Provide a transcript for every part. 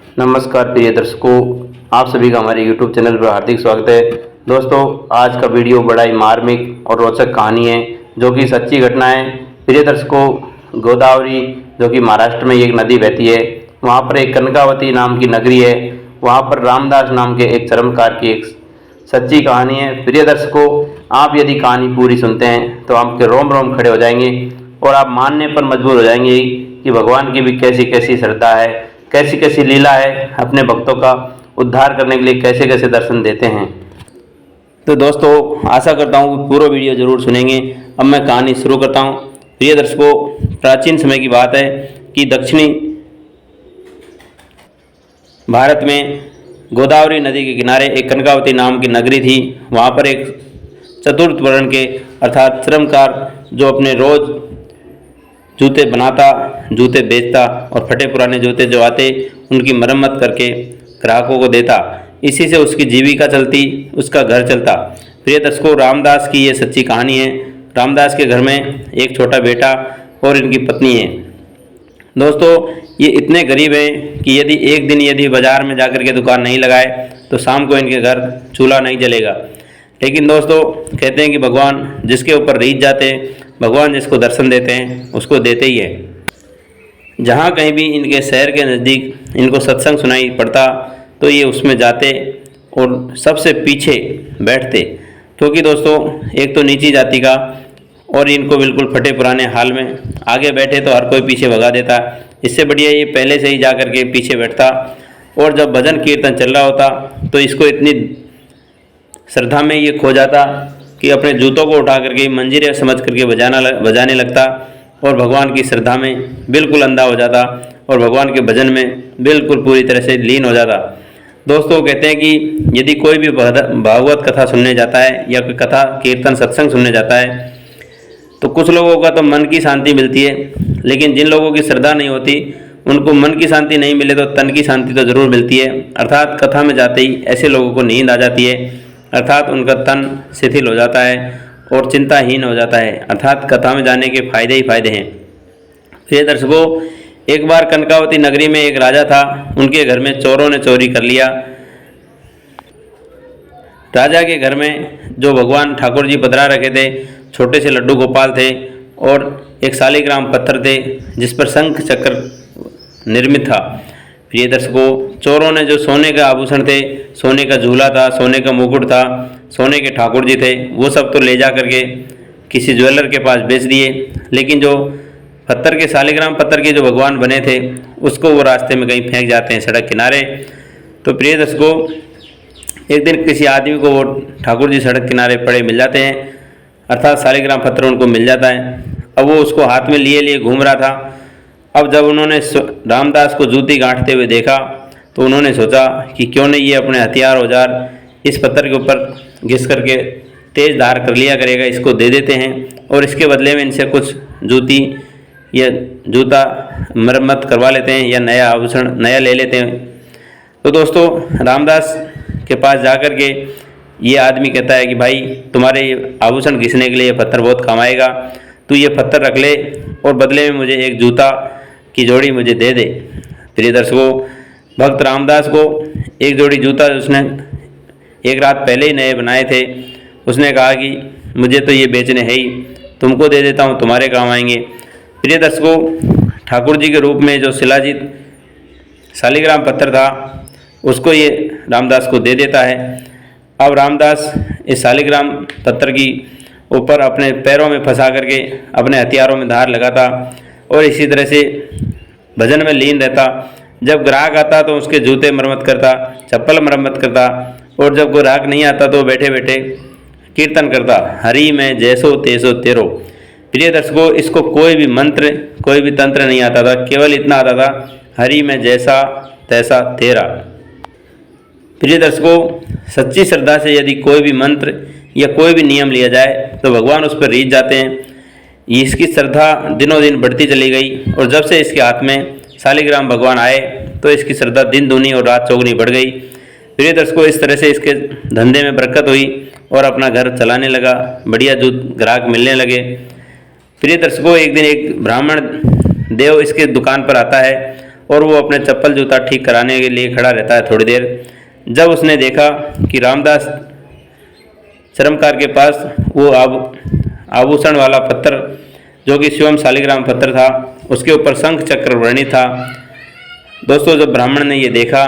नमस्कार प्रिय दर्शकों, आप सभी का हमारे YouTube चैनल पर हार्दिक स्वागत है। दोस्तों, आज का वीडियो बड़ा ही मार्मिक और रोचक कहानी है जो कि सच्ची घटना है। प्रिय दर्शकों, गोदावरी जो कि महाराष्ट्र में एक नदी बहती है, वहाँ पर एक कनकावती नाम की नगरी है। वहाँ पर रामदास नाम के एक चर्मकार की एक सच्ची कहानी है। प्रिय दर्शकों, आप यदि कहानी पूरी सुनते हैं तो आपके रोम रोम खड़े हो जाएंगे और आप मानने पर मजबूर हो जाएंगे कि भगवान की भी कैसी कैसी श्रद्धा है, कैसी कैसी लीला है, अपने भक्तों का उद्धार करने के लिए कैसे कैसे दर्शन देते हैं। तो दोस्तों, आशा करता हूँ कि पूरा वीडियो जरूर सुनेंगे। अब मैं कहानी शुरू करता हूँ। प्रिय दर्शकों, प्राचीन समय की बात है कि दक्षिणी भारत में गोदावरी नदी के किनारे एक कनकावती नाम की नगरी थी। वहाँ पर एक चतुर्थ वर्ण के अर्थात श्रमकार जो अपने रोज जूते बनाता, जूते बेचता और फटे पुराने जूते जो आते उनकी मरम्मत करके ग्राहकों को देता। इसी से उसकी जीविका चलती, उसका घर चलता। प्रिय दर्शकों, रामदास की ये सच्ची कहानी है। रामदास के घर में एक छोटा बेटा और इनकी पत्नी है। दोस्तों, ये इतने गरीब हैं कि एक दिन यदि बाज़ार में जाकर के दुकान नहीं लगाए तो शाम को इनके घर चूल्हा नहीं जलेगा। लेकिन दोस्तों, कहते हैं कि भगवान जिसके ऊपर रीझ जाते हैं, भगवान जिसको दर्शन देते हैं उसको देते ही है। जहाँ कहीं भी इनके शहर के नज़दीक इनको सत्संग सुनाई पड़ता तो ये उसमें जाते और सबसे पीछे बैठते, क्योंकि दोस्तों एक तो नीची जाति का और इनको बिल्कुल फटे पुराने हाल में, आगे बैठे तो हर कोई पीछे भगा देता। इससे बढ़िया ये पहले से ही जा कर के पीछे बैठता और जब भजन कीर्तन चल रहा होता तो इसको इतनी श्रद्धा में ये खो जाता कि अपने जूतों को उठा करके मंजीरे समझ करके बजाने लगता और भगवान की श्रद्धा में बिल्कुल अंधा हो जाता और भगवान के भजन में बिल्कुल पूरी तरह से लीन हो जाता। दोस्तों, कहते हैं कि यदि कोई भी भागवत कथा सुनने जाता है या कोई कथा कीर्तन सत्संग सुनने जाता है तो कुछ लोगों का तो मन की शांति मिलती है, लेकिन जिन लोगों की श्रद्धा नहीं होती उनको मन की शांति नहीं मिले तो तन की शांति तो ज़रूर मिलती है। अर्थात कथा में जाते ही ऐसे लोगों को नींद आ जाती है, अर्थात उनका तन शिथिल हो जाता है और चिंताहीन हो जाता है। अर्थात कथा में जाने के फायदे ही फायदे हैं। प्रिय दर्शकों, एक बार कनकावती नगरी में एक राजा था। उनके घर में चोरों ने चोरी कर लिया। राजा के घर में जो भगवान ठाकुर जी पधरा रखे थे, छोटे से लड्डू गोपाल थे और एक शालिग्राम पत्थर थे जिस पर शंख चक्र निर्मित था। प्रिय दर्शकों, चोरों ने जो सोने का आभूषण थे, सोने का झूला था, सोने का मुकुट था, सोने के ठाकुर जी थे, वो सब तो ले जा करके किसी ज्वेलर के पास बेच दिए। लेकिन जो पत्थर के शालिग्राम पत्थर के जो भगवान बने थे उसको वो रास्ते में कहीं फेंक जाते हैं सड़क किनारे। तो प्रिय दर्शकों, एक दिन किसी आदमी को वो ठाकुर जी सड़क किनारे पड़े मिल जाते हैं, अर्थात शालिग्राम पत्थर उनको मिल जाता है। अब वो उसको हाथ में लिए लिए घूम रहा था। अब जब उन्होंने रामदास को जूती गांठते हुए देखा तो उन्होंने सोचा कि क्यों नहीं ये अपने हथियार औजार इस पत्थर के ऊपर घिस करके तेज धार कर लिया करेगा, इसको दे देते हैं और इसके बदले में इनसे कुछ जूती या जूता मरम्मत करवा लेते हैं या नया आभूषण नया ले लेते हैं। तो दोस्तों, रामदास के पास जाकर के ये आदमी कहता है कि भाई, तुम्हारे आभूषण घिसने के लिए ये पत्थर बहुत काम आएगा, तू ये पत्थर रख ले और बदले में मुझे एक जूता की जोड़ी मुझे दे दे। प्रिय दर्शकों, भक्त रामदास को एक जोड़ी जूता उसने एक रात पहले ही नए बनाए थे, उसने कहा कि मुझे तो ये बेचने है ही, तुमको दे देता हूँ, तुम्हारे काम आएंगे। प्रिय दर्शकों, ठाकुर जी के रूप में जो शिलाजित शालिग्राम पत्थर था उसको ये रामदास को दे देता है। अब रामदास इस शालिग्राम पत्थर की ऊपर अपने पैरों में फंसा करके अपने हथियारों में धार लगाता और इसी तरह से भजन में लीन रहता। जब ग्राहक आता तो उसके जूते मरम्मत करता, चप्पल मरम्मत करता और जब ग्राहक नहीं आता तो बैठे बैठे कीर्तन करता, हरि में जैसो तेसो तेरो। प्रिय दर्शकों, इसको कोई भी मंत्र कोई भी तंत्र नहीं आता था, केवल इतना आता था, हरि में जैसा तैसा तेरा। प्रिय दर्शकों, सच्ची श्रद्धा से यदि कोई भी मंत्र या कोई भी नियम लिया जाए तो भगवान उस पर रीझ जाते हैं। इसकी श्रद्धा दिनों दिन बढ़ती चली गई और जब से इसके हाथ में शालिग्राम भगवान आए तो इसकी श्रद्धा दिन दूनी और रात चौगुनी बढ़ गई। प्रिय दर्शकों, इस तरह से इसके धंधे में बरकत हुई और अपना घर चलाने लगा, बढ़िया ग्राहक मिलने लगे। प्रिय दर्शकों, एक दिन एक ब्राह्मण देव इसके दुकान पर आता है और वो अपने चप्पल जूता ठीक कराने के लिए खड़ा रहता है थोड़ी देर। जब उसने देखा कि रामदास चर्मकार के पास वो आभूषण वाला पत्थर जो कि स्वयं शालिग्राम पत्थर था, उसके ऊपर शंख चक्र वर्णित था। दोस्तों, जब ब्राह्मण ने ये देखा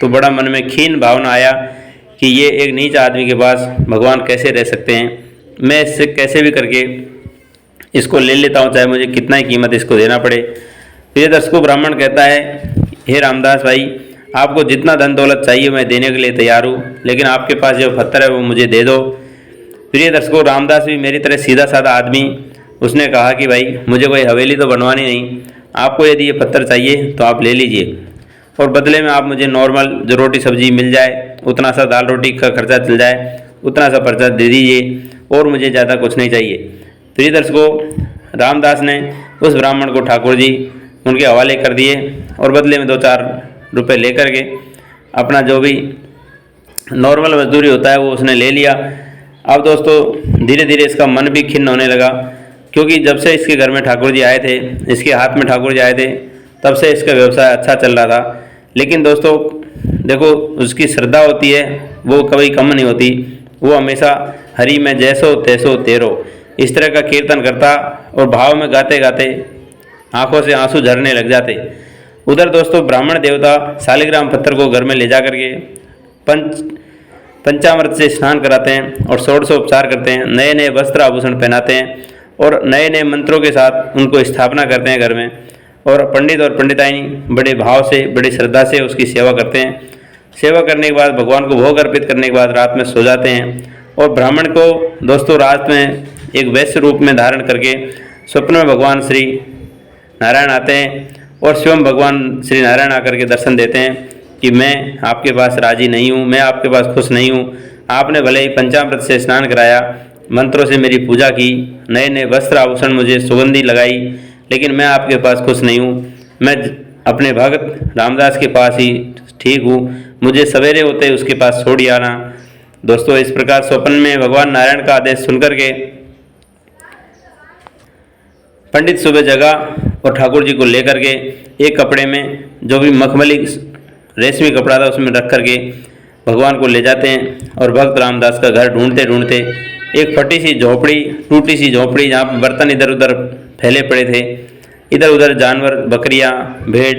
तो बड़ा मन में क्षीण भावना आया कि ये एक नीच आदमी के पास भगवान कैसे रह सकते हैं, मैं इससे कैसे भी करके इसको ले लेता हूँ, चाहे मुझे कितना ही कीमत इसको देना पड़े। प्रिय दर्शकों, ब्राह्मण कहता है, हे रामदास भाई, आपको जितना धन दौलत चाहिए मैं देने के लिए तैयार हूँ, लेकिन आपके पास जो पत्थर है वो मुझे दे दो। प्रिय दर्शकों, रामदास भी मेरी तरह सीधा साधा आदमी, उसने कहा कि भाई मुझे कोई हवेली तो बनवानी नहीं, आपको यदि ये पत्थर चाहिए तो आप ले लीजिए और बदले में आप मुझे नॉर्मल जो रोटी सब्जी मिल जाए, उतना सा दाल रोटी का खर्चा चल जाए, उतना सा पर्चा दे दीजिए और मुझे ज़्यादा कुछ नहीं चाहिए। प्रिय दर्शकों, रामदास ने उस ब्राह्मण को ठाकुर जी उनके हवाले कर दिए और बदले में 2-4 रुपये लेकर के अपना जो भी नॉर्मल मजदूरी होता है वो उसने ले लिया। अब दोस्तों, धीरे धीरे इसका मन भी खिन्न होने लगा, क्योंकि जब से इसके घर में ठाकुर जी आए थे, इसके हाथ में ठाकुर जी आए थे, तब से इसका व्यवसाय अच्छा चल रहा था। लेकिन दोस्तों देखो, उसकी श्रद्धा होती है वो कभी कम नहीं होती, वो हमेशा हरि में जैसो तैसो तेरो इस तरह का कीर्तन करता और भाव में गाते गाते आंखों से आंसू झरने लग जाते। उधर दोस्तों, ब्राह्मण देवता शालिग्राम पत्थर को घर में ले जा करके पंचामृत से स्नान कराते हैं और षोडशोपचार करते हैं, नए नए वस्त्र आभूषण पहनाते हैं और नए नए मंत्रों के साथ उनको स्थापना करते हैं घर में। और पंडित और पंडिताइनी बड़े भाव से, बड़ी श्रद्धा से उसकी सेवा करते हैं। सेवा करने के बाद भगवान को भोग अर्पित करने के बाद रात में सो जाते हैं। और ब्राह्मण को दोस्तों रात में एक वैश्य रूप में धारण करके स्वप्न में भगवान श्री नारायण आते हैं और स्वयं भगवान श्री नारायण आकर के दर्शन देते हैं कि मैं आपके पास राजी नहीं हूँ, मैं आपके पास खुश नहीं हूँ। आपने भले ही पंचामृत से स्नान कराया, मंत्रों से मेरी पूजा की, नए नए वस्त्र आभूषण मुझे सुगंधी लगाई, लेकिन मैं आपके पास खुश नहीं हूँ। मैं अपने भक्त रामदास के पास ही ठीक हूँ, मुझे सवेरे होते उसके पास छोड़ आना। दोस्तों, इस प्रकार स्वप्न में भगवान नारायण का आदेश सुनकर के पंडित सुबह जगा और ठाकुर जी को लेकर के एक कपड़े में, जो भी मखमली रेशमी कपड़ा था, उसमें रख करके भगवान को ले जाते हैं। और भक्त रामदास का घर ढूंढते ढूंढते एक फटी सी झोपड़ी, टूटी सी झोपड़ी, जहाँ पर बर्तन इधर उधर फैले पड़े थे, इधर उधर जानवर, बकरियां, भेड़,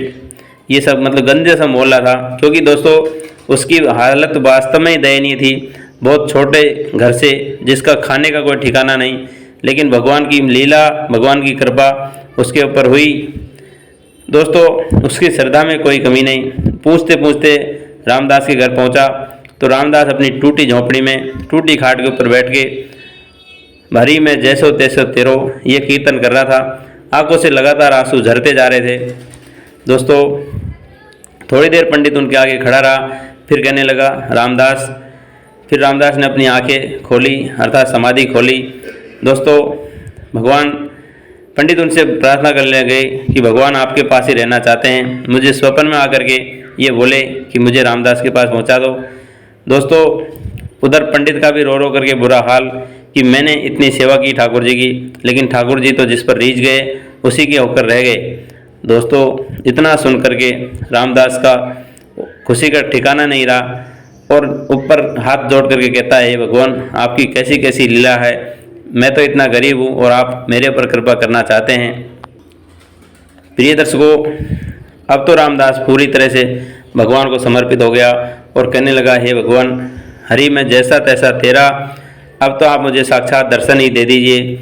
ये सब मतलब गंदे सा मोहल्ला था। क्योंकि दोस्तों उसकी हालत वास्तव में ही दयनीय थी, बहुत छोटे घर से जिसका खाने का कोई ठिकाना नहीं, लेकिन भगवान की लीला, भगवान की कृपा उसके ऊपर हुई। दोस्तों, उसकी श्रद्धा में कोई कमी नहीं। पूछते पूछते रामदास के घर पहुंचा तो रामदास अपनी टूटी झोंपड़ी में, टूटी खाट के ऊपर बैठ के भरी में जैसो तैसो तेरो ये कीर्तन कर रहा था। आंखों से लगातार आंसू झरते जा रहे थे। दोस्तों, थोड़ी देर पंडित उनके आगे खड़ा रहा, फिर कहने लगा रामदास। फिर रामदास ने अपनी आंखें खोली, अर्थात समाधि खोली। दोस्तों, भगवान पंडित उनसे प्रार्थना करने लगे कि भगवान आपके पास ही रहना चाहते हैं। मुझे स्वप्न में आकर के ये बोले कि मुझे रामदास के पास पहुंचा दो। दोस्तों, उधर पंडित का भी रो रो करके बुरा हाल कि मैंने इतनी सेवा की ठाकुर जी की, लेकिन ठाकुर जी तो जिस पर रीझ गए उसी के होकर रह गए। दोस्तों, इतना सुन करके रामदास का खुशी का ठिकाना नहीं रहा और ऊपर हाथ जोड़ करके कहता है, भगवान आपकी कैसी कैसी लीला है, मैं तो इतना गरीब हूँ और आप मेरे ऊपर कृपा करना चाहते हैं। प्रिय दर्शकों, अब तो रामदास पूरी तरह से भगवान को समर्पित हो गया और कहने लगा, हे भगवान, हरि में जैसा तैसा तेरा, अब तो आप मुझे साक्षात दर्शन ही दे दीजिए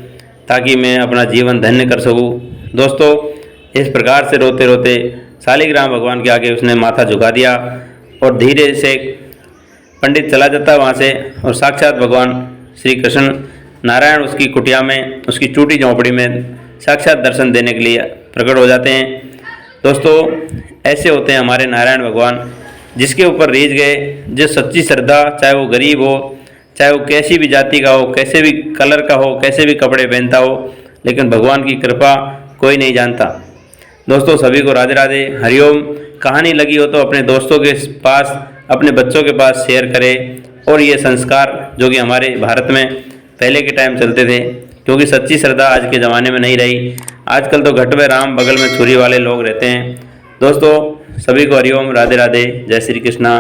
ताकि मैं अपना जीवन धन्य कर सकूं। दोस्तों, इस प्रकार से रोते रोते शालिग्राम भगवान के आगे उसने माथा झुका दिया और धीरे से पंडित चला जाता वहाँ से और साक्षात भगवान श्री कृष्ण नारायण उसकी कुटिया में, उसकी टूटी झोंपड़ी में साक्षात दर्शन देने के लिए प्रकट हो जाते हैं। दोस्तों, ऐसे होते हैं हमारे नारायण भगवान, जिसके ऊपर रीझ गए, जो सच्ची श्रद्धा, चाहे वो गरीब हो, चाहे वो कैसी भी जाति का हो, कैसे भी कलर का हो, कैसे भी कपड़े पहनता हो, लेकिन भगवान की कृपा कोई नहीं जानता। दोस्तों, सभी को राधे राधे, हरिओम। कहानी लगी हो तो अपने दोस्तों के पास, अपने बच्चों के पास शेयर करें। और ये संस्कार जो कि हमारे भारत में पहले के टाइम चलते थे, क्योंकि सच्ची श्रद्धा आज के ज़माने में नहीं रही। आजकल तो घट में राम, बगल में छुरी वाले लोग रहते हैं। दोस्तों सभी को हरिओम, राधे राधे, जय श्री कृष्णा।